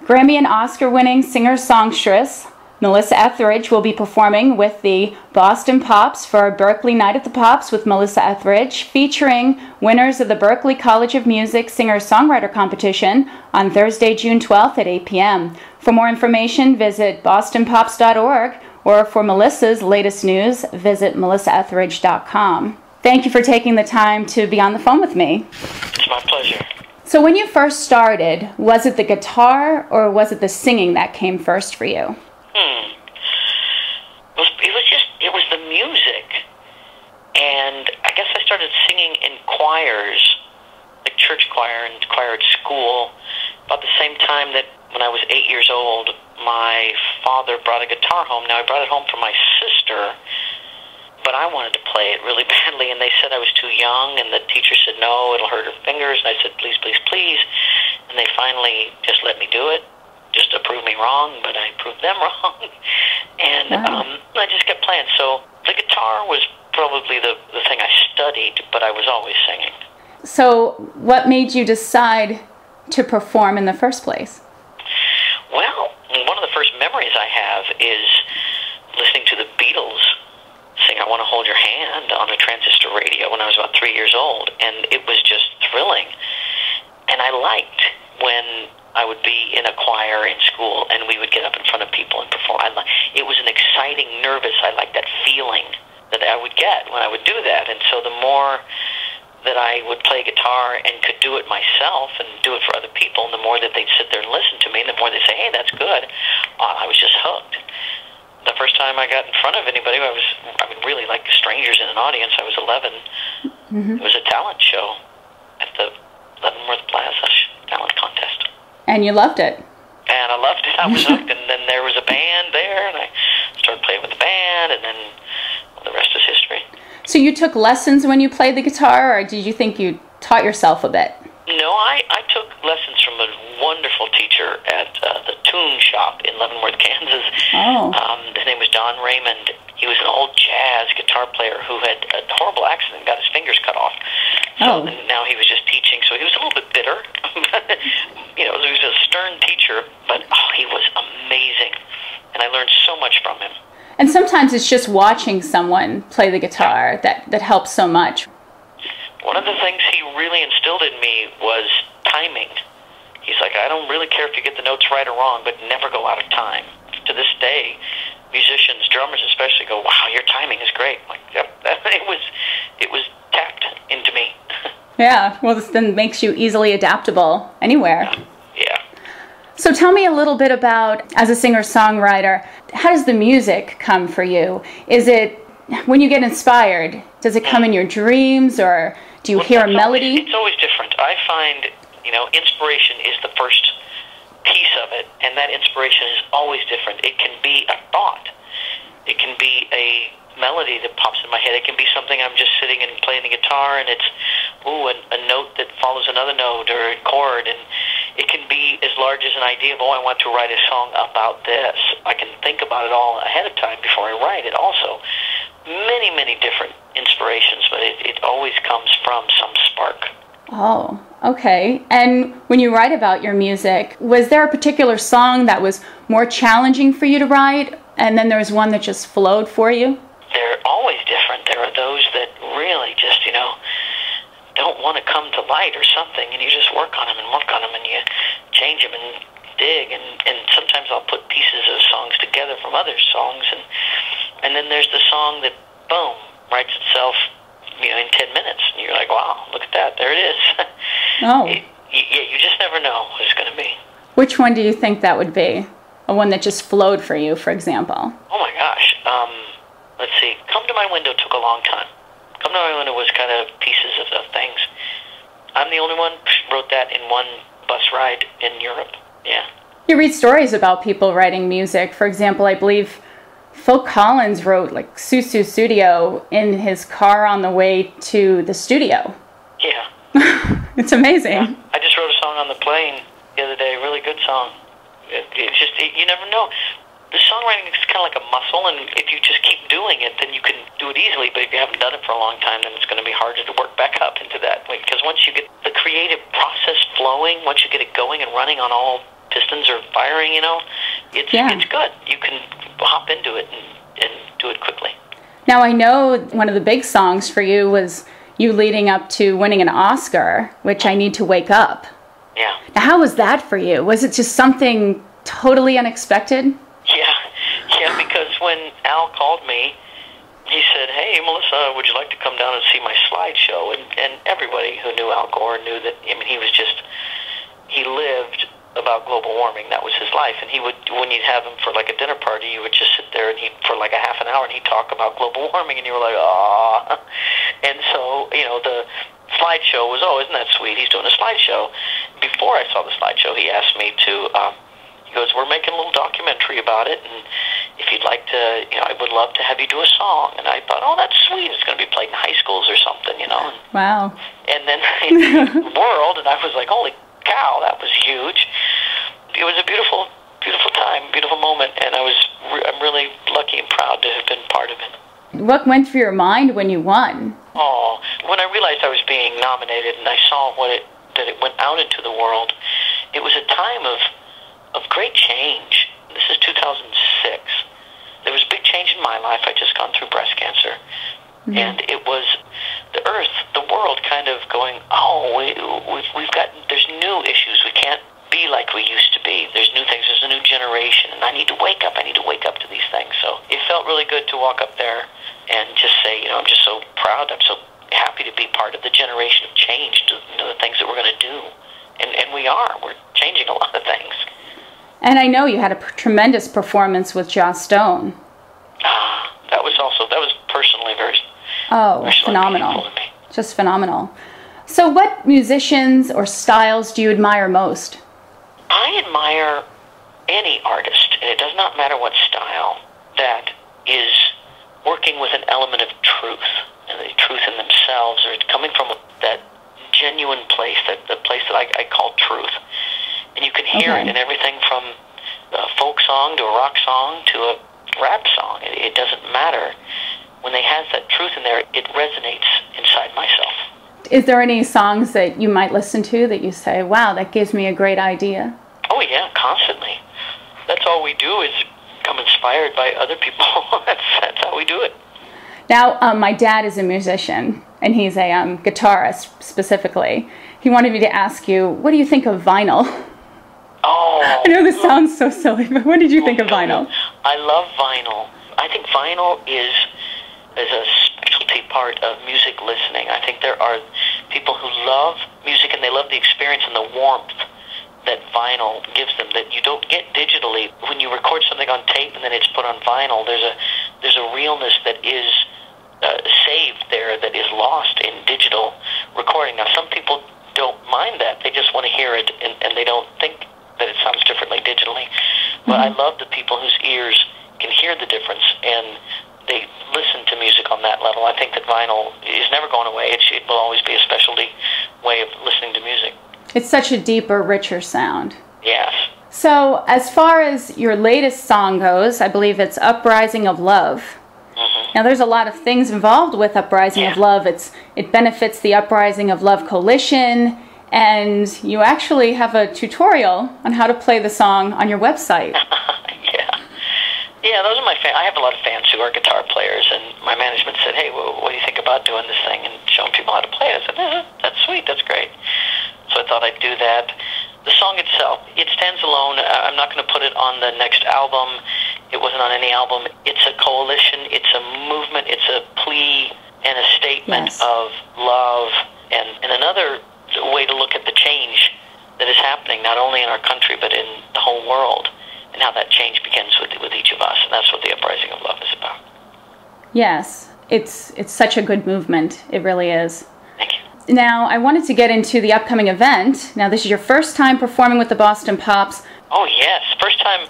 Grammy and Oscar-winning singer-songstress Melissa Etheridge will be performing with the Boston Pops for Berkeley Night at the Pops with Melissa Etheridge, featuring winners of the Berklee College of Music Singer-songwriter competition on Thursday, June 12th at 8 p.m. For more information, visit bostonpops.org, or for Melissa's latest news, visit melissaetheridge.com. Thank you for taking the time to be on the phone with me. It's my pleasure. So when you first started, was it the guitar or was it the singing that came first for you? It was the music. And I guess I started singing in choirs, like church choir and choir at school, about the same time that when I was 8 years old, my father brought a guitar home. Now, I brought it home for my sister, but I wanted to play it really badly, and they said I was too young, and the teacher said, no, it'll hurt her fingers, and I said, please, please, please, and they finally just let me do it, just to prove me wrong, but I proved them wrong, and I just kept playing. So the guitar was probably the thing I studied, but I was always singing. So what made you decide to perform in the first place? Well, one of the first memories I have is listening to the Beatles sing I Want to Hold Your Hand on a transistor radio when I was about 3 years old, and it was just thrilling. And I liked when I would be in a choir in school and we would get up in front of people and perform. It was an exciting, nervous, I liked that feeling that I would get when I would do that. And so the more that I would play guitar and could do it myself and do it for other people, and the more that they'd sit there and listen to me, and the more they'd say, hey, that's good, I was just hooked. The first time I got in front of anybody, really like strangers in an audience. I was 11. It was a talent show at the Leavenworth Plaza talent contest. And you loved it. And I loved it. I was hooked. And then there was a band there, and I started playing with the band, and then the rest is history. So you took lessons when you played the guitar, or did you think you taught yourself a bit? No, I took lessons from a wonderful teacher at the Tune Shop in Leavenworth, Kansas. Oh. His name was Don Raymond. He was an old jazz guitar player who had a horrible accident and got his fingers cut off. So now he was just teaching. So he was a little bit bitter. He was a stern teacher, but he was amazing. And I learned so much from him. And sometimes it's just watching someone play the guitar that helps so much. One of the things he really instilled in me was timing. He's like, I don't really care if you get the notes right or wrong, but never go out of time. To this day, musicians, drummers especially, go, wow, your timing is great. Like, yep, it was tapped into me. Yeah, well, this then makes you easily adaptable anywhere. Yeah. So tell me a little bit about, as a singer-songwriter, how does the music come for you? Is it, when you get inspired, does it come in your dreams, or do you hear a melody? It's always different. I find, inspiration is the first piece of it, and that inspiration is always different. It can be a thought. It can be a melody that pops in my head. It can be something I'm just sitting and playing the guitar, and it's, a note that follows another note or a chord, and it can be as large as an idea of, I want to write a song about this. I can think about it all ahead of time before I write it also. Many, many different inspirations, but it always comes from some spark. Oh, okay. And when you write about your music, was there a particular song that was more challenging for you to write, and then there was one that just flowed for you? They're always different. There are those that really just, don't want to come to light or something, and you just work on them, and you change them and dig, and sometimes I'll put pieces of songs together from other songs, and then there's the song that, boom, writes itself, in 10 minutes, and you're like, wow, look at that, there it is. Oh. You just never know what it's going to be. Which one do you think that would be? A one that just flowed for you, for example? Oh my gosh. Let's see. Come to My Window took a long time. Come to My Window was kind of pieces of things. I'm the only one who wrote that in one bus ride in Europe. Yeah. You read stories about people writing music. For example, I believe Phil Collins wrote like Susu Studio in his car on the way to the studio. Yeah. It's amazing. Yeah. I just wrote a song on the plane the other day, a really good song. It's just, you never know. The songwriting is kind of like a muscle, and if you just keep doing it, then you can do it easily, but if you haven't done it for a long time, then it's going to be harder to work back up into that. Because once you get the creative process flowing, once you get it going and running on all pistons are firing, it's good. You can hop into it and do it quickly. Now, I know one of the big songs for you was you leading up to winning an Oscar, which I Need to Wake Up. Yeah. Now, how was that for you? Was it just something totally unexpected? Yeah, because when Al called me, he said, "Hey, Melissa, would you like to come down and see my slideshow?" And everybody who knew Al Gore knew that, he lived about global warming. That was his life. And he would, when you'd have him for like a dinner party, you would just sit there and for like a half an hour, and he'd talk about global warming, and you were like, "Aw." And so, the slideshow was, "Oh, isn't that sweet? He's doing a slideshow." Before I saw the slideshow, he asked me to, he goes, "We're making a little documentary about it, and if you'd like to, I would love to have you do a song." And I thought, "Oh, that's sweet. It's going to be played in high schools or something, Wow. And then World, and I was like, "Holy cow, that was huge." It was a beautiful, beautiful time, beautiful moment, and I'm really lucky and proud to have been part of it. What went through your mind when you won? Oh, when I realized I was being nominated and I saw that it went out into the world, it was a time of great change. This is 2006. There was a big change in my life. I'd just gone through breast cancer. Mm-hmm. And it was the earth, the world kind of going, there's new issues. We can't be like we used to be. There's new things. There's a new generation. And I need to wake up. I need to wake up to these things. So it felt really good to walk up there and just say, I'm just so proud. I'm so happy to be part of the generation of change, the things that we're going to do. And we are. We're changing a lot of things. And I know you had a tremendous performance with Joss Stone. That was personally very phenomenal. meaningful to me. Just phenomenal. So what musicians or styles do you admire most? I admire any artist, and it does not matter what style, that is working with an element of truth, and the truth in themselves, or coming from that genuine place, the place that I call truth. And you can hear it in everything from a folk song to a rock song to a rap song. It doesn't matter. When they have that truth in there, it resonates inside myself. Is there any songs that you might listen to that you say, wow, that gives me a great idea? Oh, yeah, constantly. That's all we do is become inspired by other people. That's how we do it. Now, my dad is a musician, and he's a guitarist specifically. He wanted me to ask you, what do you think of vinyl? Oh. I know this sounds so silly, but what did you think of vinyl? I love vinyl. I think vinyl is a specialty part of music listening. I think there are people who love music and they love the experience and the warmth that vinyl gives them that you don't get digitally. When you record something on tape and then it's put on vinyl, there's a realness that is saved there that is lost in digital recording. Now, some people don't mind that. They just want to hear it and they don't think that it sounds differently digitally. But I love the people whose ears can hear the difference and they listen to music on that level. I think that vinyl is never going away. It will always be a specialty way of listening to music. It's such a deeper, richer sound. Yes. So as far as your latest song goes, I believe it's Uprising of Love. Mm-hmm. Now there's a lot of things involved with Uprising of Love. It benefits the Uprising of Love Coalition, and you actually have a tutorial on how to play the song on your website. Yeah, those are my fans. I have a lot of fans who are guitar players, and my management said, "Hey, well, what do you think about doing this thing and showing people how to play it?" I said, "That's sweet, that's great." So I thought I'd do that. The song itself, it stands alone. I'm not going to put it on the next album. It wasn't on any album. It's a coalition. It's a movement. It's a plea and a statement of love and another way to look at the change that is happening, not only in our country, but in the whole world. And how that change begins with each of us, and that's what the Uprising of Love is about. Yes, it's such a good movement. It really is. Thank you. Now, I wanted to get into the upcoming event. Now, this is your first time performing with the Boston Pops. Oh, yes. First time,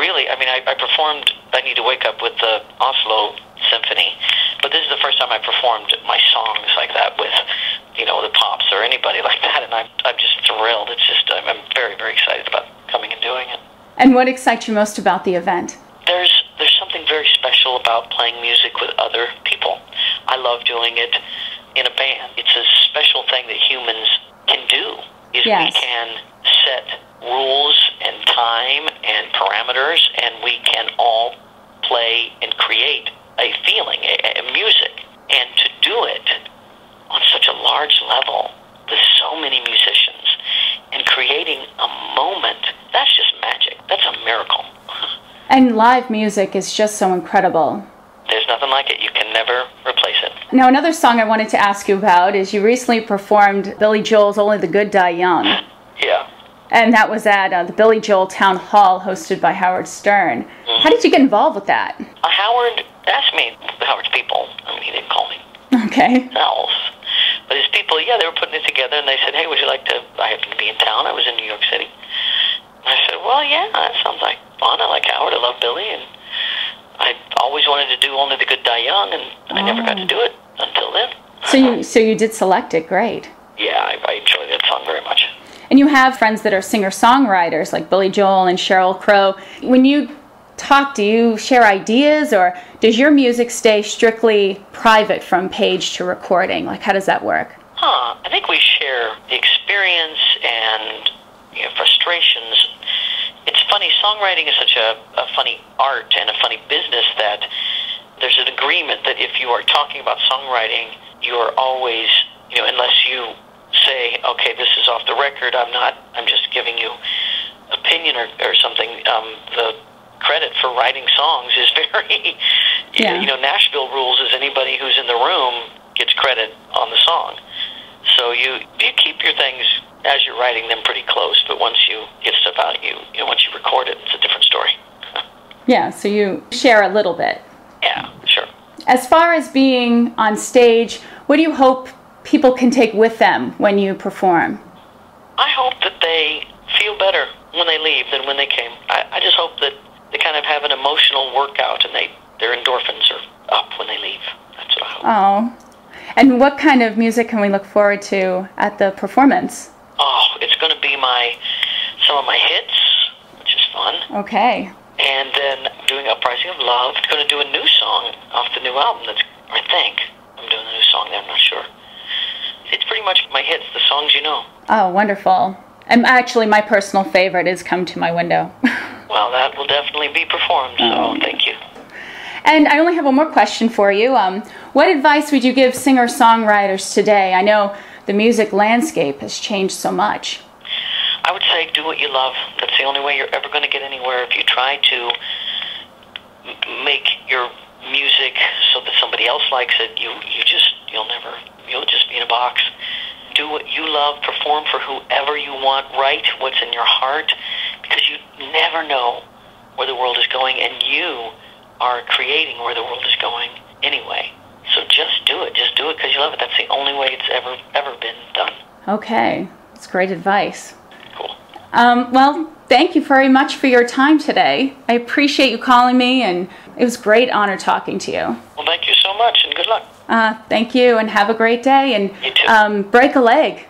really. I mean, I performed I Need to Wake Up with the Oslo Symphony, but this is the first time I performed my songs like that with, the Pops or anybody like that, and I'm just thrilled. It's just, I'm very, very excited about coming and doing it. And what excites you most about the event? There's something very special about playing music with other people. I love doing it in a band. It's a special thing that humans can do, is we can set rules and time and parameters, and we can all play and create a feeling, a music. And to do it on such a large level with so many musicians and creating a moment, that's just magic. That's a miracle. And live music is just so incredible. There's nothing like it. You can never replace it. Now, another song I wanted to ask you about is you recently performed Billy Joel's Only the Good Die Young. Yeah. And that was at the Billy Joel Town Hall, hosted by Howard Stern. How did you get involved with that? Howard asked me, Howard's people, I mean, he didn't call me. Okay. Else. But his people, yeah, they were putting it together, and they said, hey, would you like to, I happened to be in town, I was in New York City. And I said, well, yeah, that sounds like fun. I like Howard, I love Billy, and I always wanted to do Only the Good Die Young, and I never got to do it until then. So you did select it, great. Yeah, I enjoyed that song very much. And you have friends that are singer-songwriters, like Billy Joel and Sheryl Crow. When you talk, do you share ideas, or does your music stay strictly private from page to recording? Like, how does that work? I think we share the experience and frustrations. It's funny, songwriting is such a funny art and a funny business that there's an agreement that if you are talking about songwriting, you are always, unless you say, okay, this is off the record, I'm just giving you opinion or something, the credit for writing songs is very, Nashville rules is anybody who's in the room gets credit on the song. So you keep your things as you're writing them pretty close, but once you get stuff out, once you record it, it's a different story. Yeah, so you share a little bit. Yeah, sure. As far as being on stage, what do you hope people can take with them when you perform? I hope that they feel better when they leave than when they came. I just hope that they kind of have an emotional workout and their endorphins are up when they leave. That's what I hope. Oh. And what kind of music can we look forward to at the performance? Oh, it's going to be some of my hits, which is fun. Okay. And then doing Uprising of Love. I'm going to do a new song off the new album. I think I'm doing a new song there. I'm not sure. It's pretty much my hits, the songs you know. Oh, wonderful. And actually, my personal favorite is Come to My Window. Well, that will definitely be performed, so thank you. And I only have one more question for you. What advice would you give singer-songwriters today? I know the music landscape has changed so much. I would say do what you love. That's the only way you're ever going to get anywhere. If you try to make your music so that somebody else likes it, you'll just be in a box. Do what you love, perform for whoever you want, write what's in your heart, because you never know where the world is going, and you are creating where the world is going anyway. So just do it. Just do it because you love it. That's the only way it's ever been done. Okay. That's great advice. Cool. Well, thank you very much for your time today. I appreciate you calling me, and it was a great honor talking to you. Well, thank you so much, and good luck. Thank you, and have a great day. And you too. Break a leg.